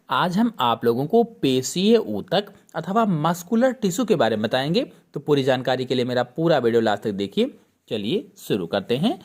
आज हम आप लोगों को पेशीय ऊतक अथवा मस्कुलर टिश्यू के बारे में बताएंगे। तो पूरी जानकारी के लिए मेरा पूरा वीडियो लास्ट तक देखिए। चलिए शुरू करते हैं।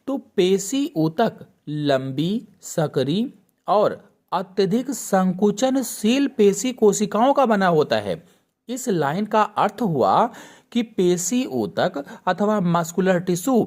तो पेशी ऊतक लंबी, सकरी और अत्यधिक संकुचनशील पेशी कोशिकाओं का बना होता है। इस लाइन का अर्थ हुआ कि पेशी ऊतक अथवा मस्कुलर टिश्यू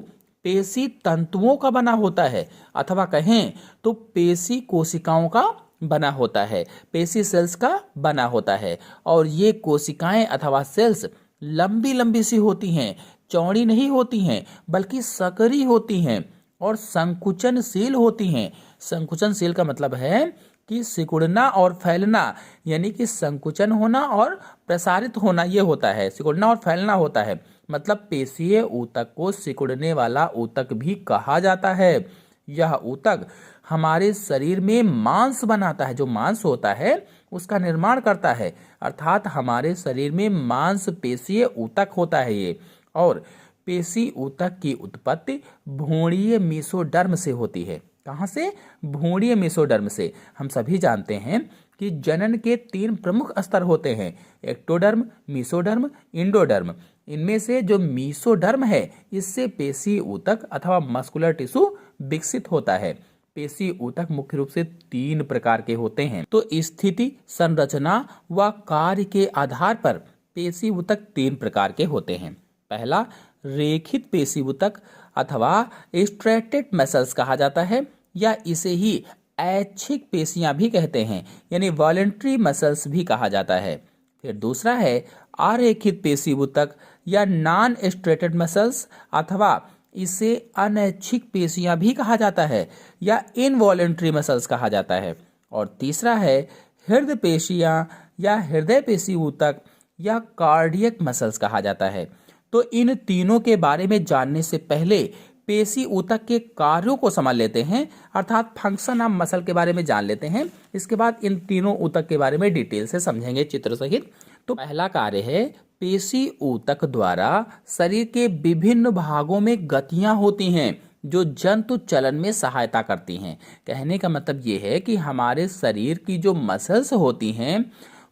पेशी तंतुओं का बना होता है, अथवा कहें तो पेशी कोशिकाओं का बना होता है, पेशी सेल्स का बना होता है। और ये कोशिकाएं अथवा सेल्स लंबी लंबी सी होती हैं, चौड़ी नहीं होती हैं, बल्कि सकरी होती हैं और संकुचनशील होती हैं। संकुचनशील का मतलब है कि सिकुड़ना और फैलना, यानी कि संकुचन होना और प्रसारित होना, ये होता है। सिकुड़ना और फैलना होता है, मतलब पेशीय ऊतक को सिकुड़ने वाला ऊतक भी कहा जाता है। यह ऊतक हमारे शरीर में मांस बनाता है, जो मांस होता है उसका निर्माण करता है, अर्थात हमारे शरीर में मांस पेशीय ऊतक होता है ये। और पेशी ऊतक की उत्पत्ति भ्रूणीय मेसोडर्म से होती है। कहाँ से? भ्रूणीय मेसोडर्म से। हम सभी जानते हैं कि जनन के 3 प्रमुख स्तर होते हैं, एक्टोडर्म, मेसोडर्म, इंडोडर्म। इनमें से जो मेसोडर्म है, इससे पेशी ऊतक अथवा मस्कुलर टिश्यू विकसित होता है। पेशी ऊतक मुख्य रूप से 3 प्रकार के होते हैं। तो स्थिति, संरचना व कार्य के आधार पर पेशी ऊतक 3 प्रकार के होते हैं। पहला, रेखित पेशी ऊतक अथवा स्ट्रेटेड मसल्स कहा जाता है, या इसे ही ऐच्छिक पेशियां भी कहते हैं, यानी वॉलेंट्री मसल्स भी कहा जाता है। फिर दूसरा है अरेखित पेशी ऊतक या नॉन स्ट्रेटेड मसल्स, अथवा इसे अनैच्छिक पेशियां भी कहा जाता है या इनवॉलेंट्री मसल्स कहा जाता है। और तीसरा है हृदय पेशियां या हृदय पेशी ऊतक या कार्डियक मसल्स कहा जाता है। तो इन तीनों के बारे में जानने से पहले पेशी ऊतक के कार्यों को समझ लेते हैं, अर्थात फंक्शन ऑफ मसल के बारे में जान लेते हैं। इसके बाद इन तीनों ऊतक के बारे में डिटेल से समझेंगे चित्र सहित। तो पहला कार्य है, पेशी ऊतक द्वारा शरीर के विभिन्न भागों में गतियां होती हैं जो जंतु चलन में सहायता करती हैं। कहने का मतलब ये है कि हमारे शरीर की जो मसल्स होती हैं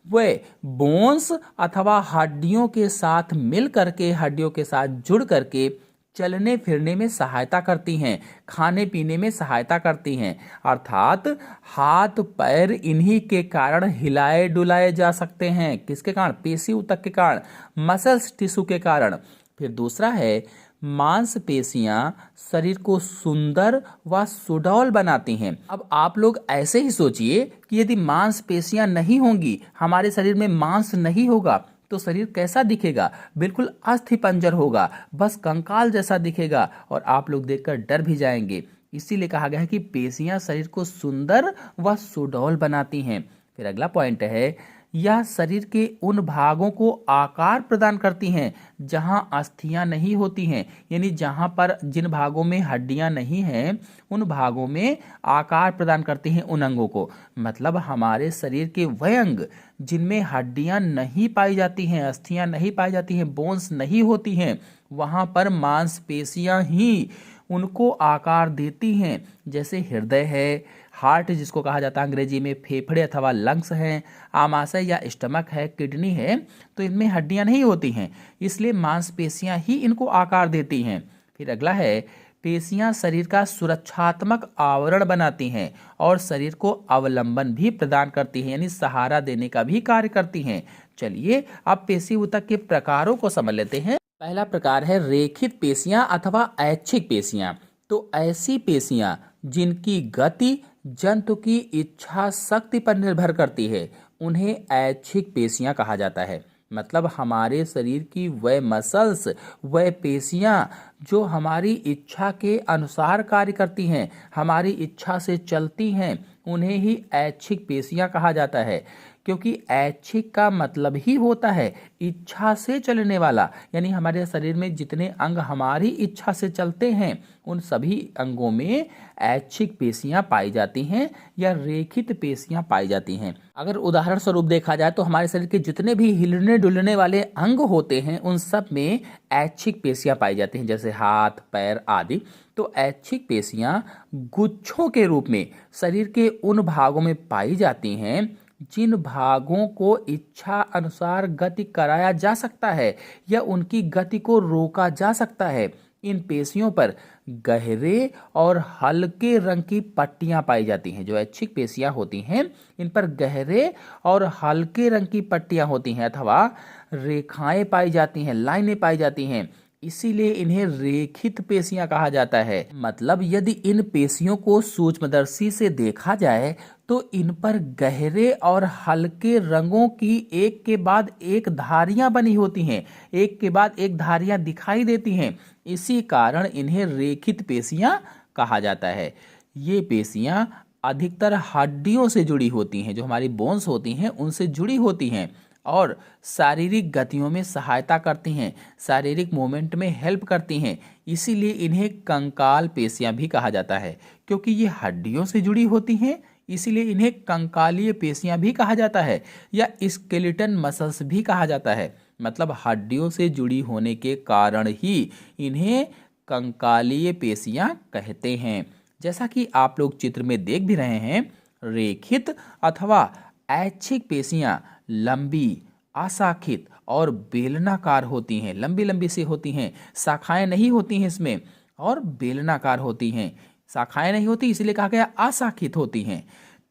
वे बोन्स अथवा हड्डियों के साथ मिल करके, हड्डियों के साथ जुड़ करके चलने फिरने में सहायता करती हैं, खाने पीने में सहायता करती हैं। अर्थात हाथ पैर इन्हीं के कारण हिलाए डुलाए जा सकते हैं। किसके कारण? पेशी ऊतक के कारण, मसल्स टिश्यू के कारण। फिर दूसरा है, मांसपेशियां शरीर को सुंदर व सुडौल बनाती हैं। अब आप लोग ऐसे ही सोचिए कि यदि मांसपेशियां नहीं होंगी, हमारे शरीर में मांस नहीं होगा, तो शरीर कैसा दिखेगा? बिल्कुल अस्थिपंजर होगा, बस कंकाल जैसा दिखेगा, और आप लोग देखकर डर भी जाएंगे। इसीलिए कहा गया है कि पेशियां शरीर को सुंदर व सुडौल बनाती हैं। फिर अगला पॉइंट है, यह शरीर के उन भागों को आकार प्रदान करती हैं जहां अस्थियां नहीं होती हैं, यानी जहां पर जिन भागों में हड्डियां नहीं हैं, उन भागों में आकार प्रदान करती हैं उन अंगों को। मतलब हमारे शरीर के वह अंग जिनमें हड्डियां नहीं पाई जाती हैं, अस्थियां नहीं पाई जाती हैं, बोन्स नहीं होती हैं, वहां पर मांसपेशियां ही उनको आकार देती हैं। जैसे हृदय है, हार्ट जिसको कहा जाता है अंग्रेजी में, फेफड़े अथवा लंग्स हैं, आमाशय या स्टमक है, किडनी है, तो इनमें हड्डियां नहीं होती हैं, इसलिए मांसपेशियां ही इनको आकार देती हैं। फिर अगला है, पेशियां शरीर का सुरक्षात्मक आवरण बनाती हैं और शरीर को अवलंबन भी प्रदान करती हैं, यानी सहारा देने का भी कार्य करती हैं। चलिए अब पेशी ऊतक के प्रकारों को समझ लेते हैं। पहला प्रकार है रेखित पेशियां अथवा ऐच्छिक पेशियां। तो ऐसी पेशियां जिनकी गति जंतु की इच्छा शक्ति पर निर्भर करती है, उन्हें ऐच्छिक पेशियां कहा जाता है। मतलब हमारे शरीर की वह मसल्स, वह पेशियां जो हमारी इच्छा के अनुसार कार्य करती हैं, हमारी इच्छा से चलती हैं, उन्हें ही ऐच्छिक पेशियां कहा जाता है। क्योंकि ऐच्छिक का मतलब ही होता है इच्छा से चलने वाला, यानी हमारे शरीर में जितने अंग हमारी इच्छा से चलते हैं, उन सभी अंगों में ऐच्छिक पेशियां पाई जाती हैं या रेखित पेशियां पाई जाती हैं। अगर उदाहरण स्वरूप देखा जाए तो हमारे शरीर के जितने भी हिलने डुलने वाले अंग होते हैं, उन सब में ऐच्छिक पेशियां पाई जाती हैं, जैसे हाथ पैर आदि। तो ऐच्छिक पेशियां गुच्छों के रूप में शरीर के उन भागों में पाई जाती हैं जिन भागों को इच्छा अनुसार गति कराया जा सकता है या उनकी गति को रोका जा सकता है, इन पेशियों पर गहरे और हल्के रंग की पट्टियां पाई जाती हैं। जो ऐच्छिक पेशियां होती हैं, इन पर गहरे और हल्के रंग की पट्टियां होती हैं अथवा रेखाएं पाई जाती हैं, लाइनें पाई जाती हैं। इसीलिए इन्हें रेखित पेशियां कहा जाता है। मतलब यदि इन पेशियों को सूक्ष्मदर्शी से देखा जाए तो इन पर गहरे और हल्के रंगों की एक के बाद एक धारियां बनी होती हैं, एक के बाद एक धारियां दिखाई देती हैं। इसी कारण इन्हें रेखित पेशियां कहा जाता है। ये पेशियां अधिकतर हड्डियों से जुड़ी होती हैं, जो हमारी बोन्स होती हैं उनसे जुड़ी होती हैं और शारीरिक गतियों में सहायता करती हैं, शारीरिक मूवमेंट में हेल्प करती हैं। इसीलिए इन्हें कंकाल पेशियां भी कहा जाता है। क्योंकि ये हड्डियों से जुड़ी होती हैं, इसीलिए इन्हें कंकालीय पेशियां भी कहा जाता है या स्केलेटन मसल्स भी कहा जाता है। मतलब हड्डियों से जुड़ी होने के कारण ही इन्हें कंकालीय पेशियां कहते हैं। जैसा कि आप लोग चित्र में देख भी रहे हैं, रेखित अथवा ऐच्छिक पेशियां लंबी, अशाखित और बेलनाकार होती हैं। लंबी लंबी सी होती हैं, शाखाएं नहीं होती हैं इसमें, और बेलनाकार होती हैं। शाखाएं नहीं होती इसलिए कहा गया अशाखित होती हैं।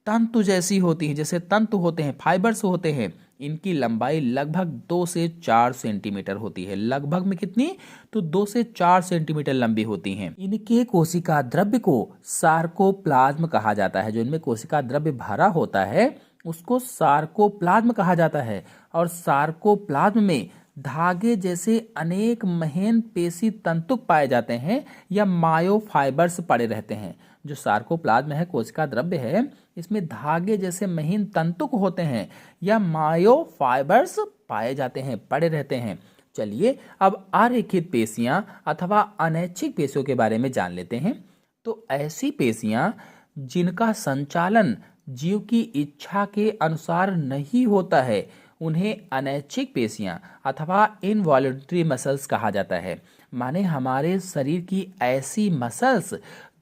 तंतु जैसी होती हैं, जैसे तंतु होते हैं, फाइबर्स होते हैं। इनकी लंबाई लगभग 2 से 4 सेंटीमीटर होती है। लगभग में कितनी? तो 2 से 4 सेंटीमीटर लंबी होती हैं। इनके कोशिका द्रव्य को सार्कोप्लाज्म कहा जाता है। जो इनमें कोशिका द्रव्य भरा होता है उसको सार्कोप्लाज्म कहा जाता है। और सार्कोप्लाज्म में धागे जैसे अनेक महीन पेशी तंतुक पाए जाते हैं या मायोफाइबर्स पड़े रहते हैं। जो सार्कोप्लाज्म है, कोशिका द्रव्य है, इसमें धागे जैसे महीन तंतुक होते हैं या मायोफाइबर्स पाए जाते हैं, पड़े रहते हैं। चलिए अब अरेखित पेशियां अथवा अनैच्छिक पेशियों के बारे में जान लेते हैं। तो ऐसी पेशियां जिनका संचालन जीव की इच्छा के अनुसार नहीं होता है, उन्हें अनैच्छिक पेशियां अथवा इनवॉल्यूंटरी मसल्स कहा जाता है। माने हमारे शरीर की ऐसी मसल्स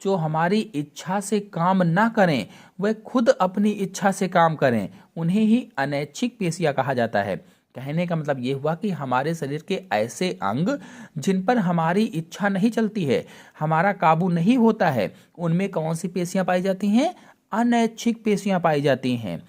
जो हमारी इच्छा से काम ना करें, वह खुद अपनी इच्छा से काम करें, उन्हें ही अनैच्छिक पेशियां कहा जाता है। कहने का मतलब ये हुआ कि हमारे शरीर के ऐसे अंग जिन पर हमारी इच्छा नहीं चलती है, हमारा काबू नहीं होता है, उनमें कौन सी पेशियां पाई जाती हैं? अनैच्छिक पेशियां पाई जाती हैं।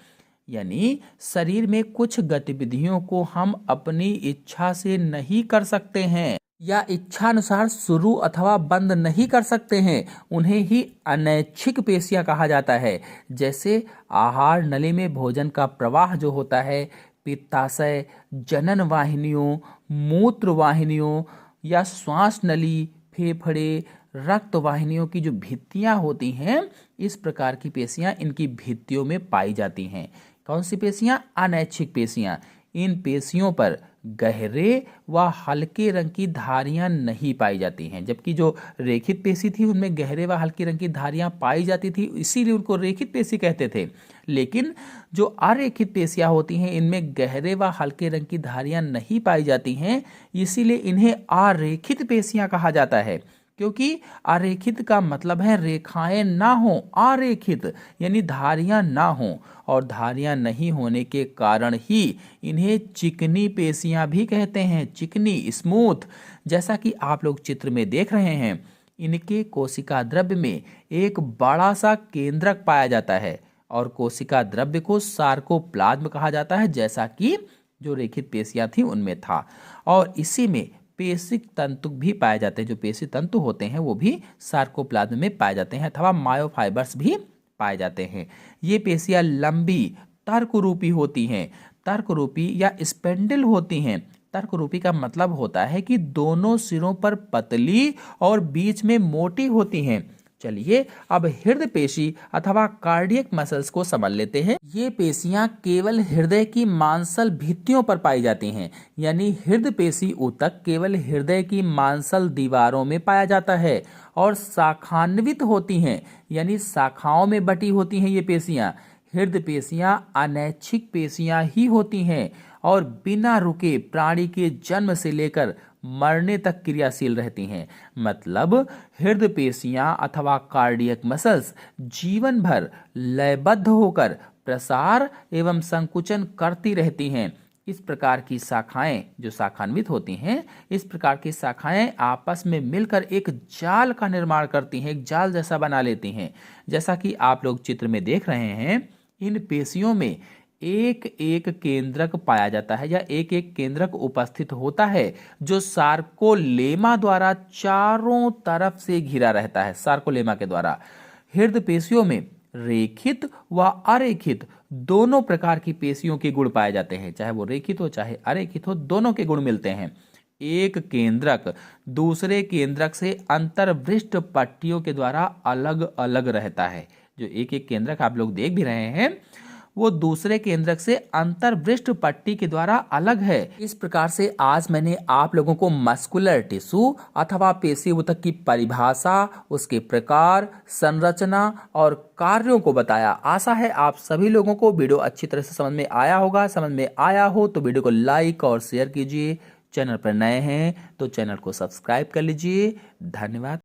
यानी शरीर में कुछ गतिविधियों को हम अपनी इच्छा से नहीं कर सकते हैं या इच्छानुसार शुरू अथवा बंद नहीं कर सकते हैं, उन्हें ही अनैच्छिक पेशियां कहा जाता है। जैसे आहार नली में भोजन का प्रवाह जो होता है, पित्ताशय, जनन वाहिनियों, मूत्र वाहिनियों या श्वास नली, फेफड़े, रक्त वाहिनियों की जो भित्तियां होती हैं, इस प्रकार की पेशियां इनकी भित्तियों में पाई जाती हैं। कौन सी पेशियां? अनैच्छिक पेशियां। इन पेशियों पर गहरे व हल्के रंग की धारियां नहीं पाई जाती हैं, जबकि जो रेखित पेशी थी उनमें गहरे व हल्के रंग की धारियां पाई जाती थी, इसीलिए उनको रेखित पेशी कहते थे। लेकिन जो अरेखित पेशियां होती हैं, इनमें गहरे व हल्के रंग की धारियां नहीं पाई जाती हैं, इसीलिए इन्हें अरेखित पेशियां कहा जाता है। क्योंकि अरेखित का मतलब है रेखाएं ना हो, अरेखित यानी धारियां ना हो, और धारियां नहीं होने के कारण ही इन्हें चिकनी पेशियां भी कहते हैं। चिकनी, स्मूथ। जैसा कि आप लोग चित्र में देख रहे हैं, इनके कोशिका द्रव्य में एक बड़ा सा केंद्रक पाया जाता है और कोशिका द्रव्य को सार्कोप्लाज्म कहा जाता है, जैसा कि जो रेखित पेशियां थी उनमें था। और इसी में पेशिक तंतु भी पाए जाते हैं। जो पेशी तंतु होते हैं वो भी सार्कोप्लाज्म में पाए जाते हैं अथवा मायोफाइबर्स भी पाए जाते हैं। ये पेशियां लंबी तर्करूपी होती हैं। तर्करूपी या स्पेंडल होती हैं। तर्करूपी का मतलब होता है कि दोनों सिरों पर पतली और बीच में मोटी होती हैं। चलिए अब हृदय पेशी अथवा कार्डियक मसल्स को समझ लेते हैं। ये पेशियां केवल हृदय की मांसल भित्तियों पर पाई जाती हैं। यानी हृदय पेशी ऊतक केवल हृदय की मांसल दीवारों में पाया जाता है और शाखान्वित होती हैं, यानी शाखाओं में बटी होती हैं ये पेशियां। हृदय पेशियां अनैच्छिक पेशियां ही होती हैं और बिना रुके प्राणी के जन्म से लेकर मरने तक क्रियाशील रहती हैं। मतलब हृदय पेशियां अथवा कार्डियक मसल्स जीवन भर लयबद्ध होकर प्रसार एवं संकुचन करती रहती हैं। इस प्रकार की शाखाएं जो शाखान्वित होती हैं, इस प्रकार की शाखाएं आपस में मिलकर एक जाल का निर्माण करती हैं, एक जाल जैसा बना लेती हैं। जैसा कि आप लोग चित्र में देख रहे हैं, इन पेशियों में एक एक केंद्रक पाया जाता है या एक एक केंद्रक उपस्थित होता है जो सार्कोलेमा द्वारा चारों तरफ से घिरा रहता है। सार्कोलेमा के द्वारा हृदय पेशियों में रेखित व अरेखित दोनों प्रकार की पेशियों के गुण पाए जाते हैं, चाहे वो रेखित हो चाहे अरेखित हो, दोनों के गुण मिलते हैं। एक केंद्रक दूसरे केंद्रक से अंतर्वृष्ट पट्टियों के द्वारा अलग अलग रहता है। जो एक एक केंद्रक आप लोग देख भी रहे हैं, वो दूसरे केंद्रक से अंतर्वृष्ट पट्टी के द्वारा अलग है। इस प्रकार से आज मैंने आप लोगों को मस्कुलर टिश्यू अथवा पेशी ऊतक की परिभाषा, उसके प्रकार, संरचना और कार्यों को बताया। आशा है आप सभी लोगों को वीडियो अच्छी तरह से समझ में आया होगा। समझ में आया हो तो वीडियो को लाइक और शेयर कीजिए। चैनल पर नए हैं तो चैनल को सब्सक्राइब कर लीजिए। धन्यवाद।